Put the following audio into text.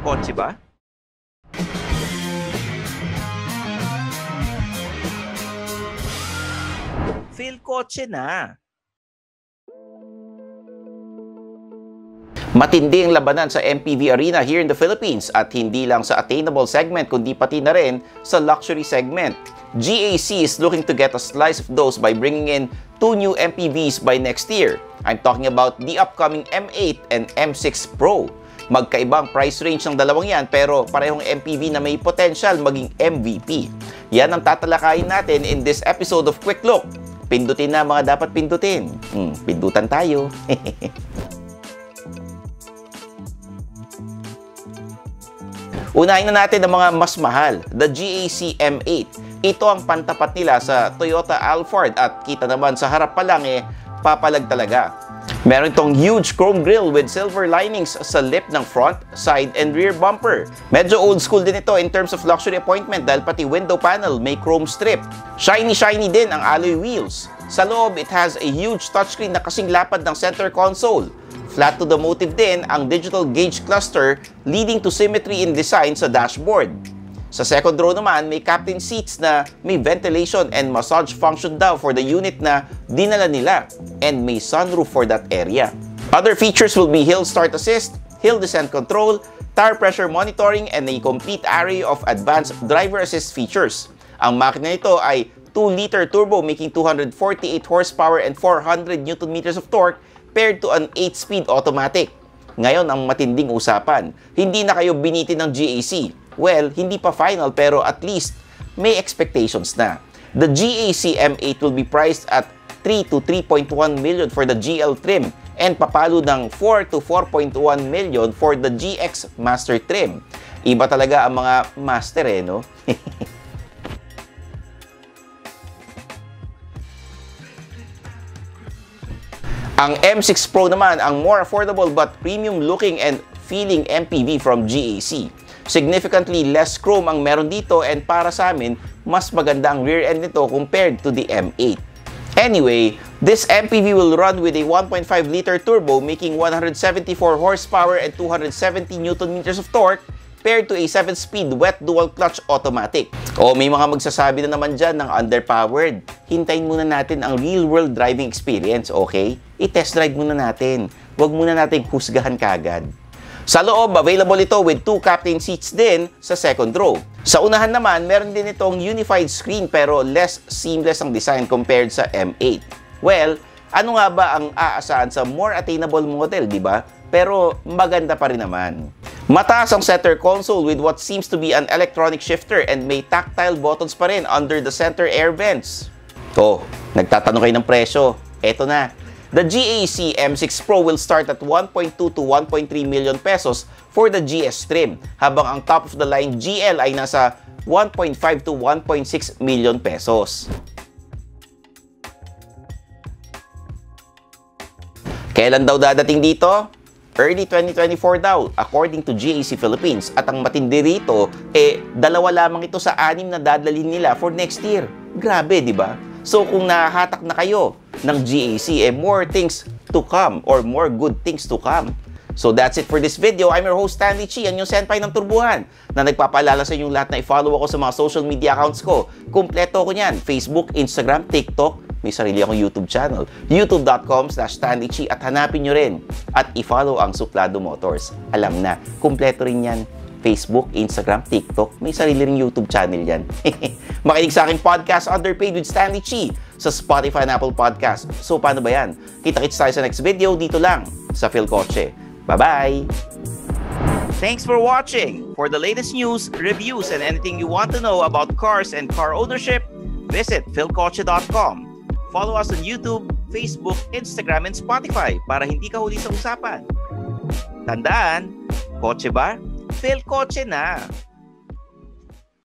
Kotse ba? Feel kotse na. Matindi ang labanan sa MPV arena here in the Philippines at hindi lang sa attainable segment kundi pati na rin sa luxury segment. GAC is looking to get a slice of those by bringing in 2 new MPVs by next year. I'm talking about the upcoming M8 and M6 Pro. Magkaibang price range ng dalawang yan pero parehong MPV na may potential maging MVP. Yan ang tatalakayin natin in this episode of Quick Look. Pindutin na mga dapat pindutin. Pindutan tayo. Unahin na natin ang mga mas mahal, the GAC M8. Ito ang pantapat nila sa Toyota Alphard at kita naman sa harap pa lang papalag talaga. Meron itong huge chrome grille with silver linings sa lip ng front, side, and rear bumper. Medyo old school din ito in terms of luxury appointment dahil pati window panel may chrome strip. Shiny din ang alloy wheels. Sa loob, it has a huge touchscreen na kasing lapad ng center console. Flat to the motive din ang digital gauge cluster leading to symmetry in design sa dashboard. Sa second row naman, may captain seats na may ventilation and massage function daw for the unit na dinala nila and may sunroof for that area. Other features will be hill start assist, hill descent control, tire pressure monitoring, and a complete array of advanced driver assist features. Ang makina nito ay 2-liter turbo making 248 horsepower and 400 Nm of torque paired to an 8-speed automatic. Ngayon ang matinding usapan, hindi na kayo binitin ng GAC. Well, hindi pa final pero at least may expectations na. The GAC M8 will be priced at 3 to 3.1 million for the GL trim and papalo ng 4 to 4.1 million for the GX Master trim. Iba talaga ang mga master no? Ang M6 Pro naman ang more affordable but premium looking and feeling MPV from GAC. Significantly less chrome ang meron dito and para sa amin, mas maganda ang rear end nito compared to the M8. Anyway, this MPV will run with a 1.5-liter turbo making 174 horsepower and 270 Nm of torque paired to a 7-speed wet dual-clutch automatic. O may mga magsasabi na naman dyan ng underpowered. Hintayin muna natin ang real-world driving experience, okay? I-test drive muna natin. Huwag muna natin husgahan kagad. Sa loob, available ito with 2 captain seats din sa second row. Sa unahan naman, meron din itong unified screen pero less seamless ang design compared sa M8. Well, ano nga ba ang aasahan sa more attainable model, di ba? Pero maganda pa rin naman. Mataas ang center console with what seems to be an electronic shifter and may tactile buttons pa rin under the center air vents. Nagtatanong kayo ng presyo. Eto na. The GAC M6 Pro will start at 1.2 to 1.3 million pesos for the GS trim, habang ang top-of-the-line GL ay nasa 1.5 to 1.6 million pesos. Kailan daw dadating dito? Early 2024 daw, according to GAC Philippines. At ang matindi rito, dalawa lamang ito sa 6 na dadalhin nila for next year. Grabe, di ba? So kung nahahatak na kayo ng GAC, more things to come or more good things to come. So that's it for this video. I'm your host Stanley Chi, ang yung senpai ng turbuhan na nagpapaalala sa inyong lahat na i-follow ako sa mga social media accounts ko. Kumpleto ko niyan, Facebook, Instagram, TikTok, may sarili akong YouTube channel, youtube.com/StanleyChi at hanapin nyo rin at i-follow ang Suplado Motors. Alam na, kumpleto rin yan. Facebook, Instagram, TikTok, may sarili ring YouTube channel yan. Makinig sa aking podcast, Underpaid with Stanley Chi, sa Spotify and Apple Podcast. So, paano ba yan? Kita-kits tayo sa next video dito lang sa Phil Kotse. Bye-bye! Thanks for watching. For the latest news, reviews, and anything you want to know about cars and car ownership, visit philkotse.com. Follow us on YouTube, Facebook, Instagram, and Spotify para hindi ka huli sa usapan. Tandaan, kotse ba? Phil Kotse na!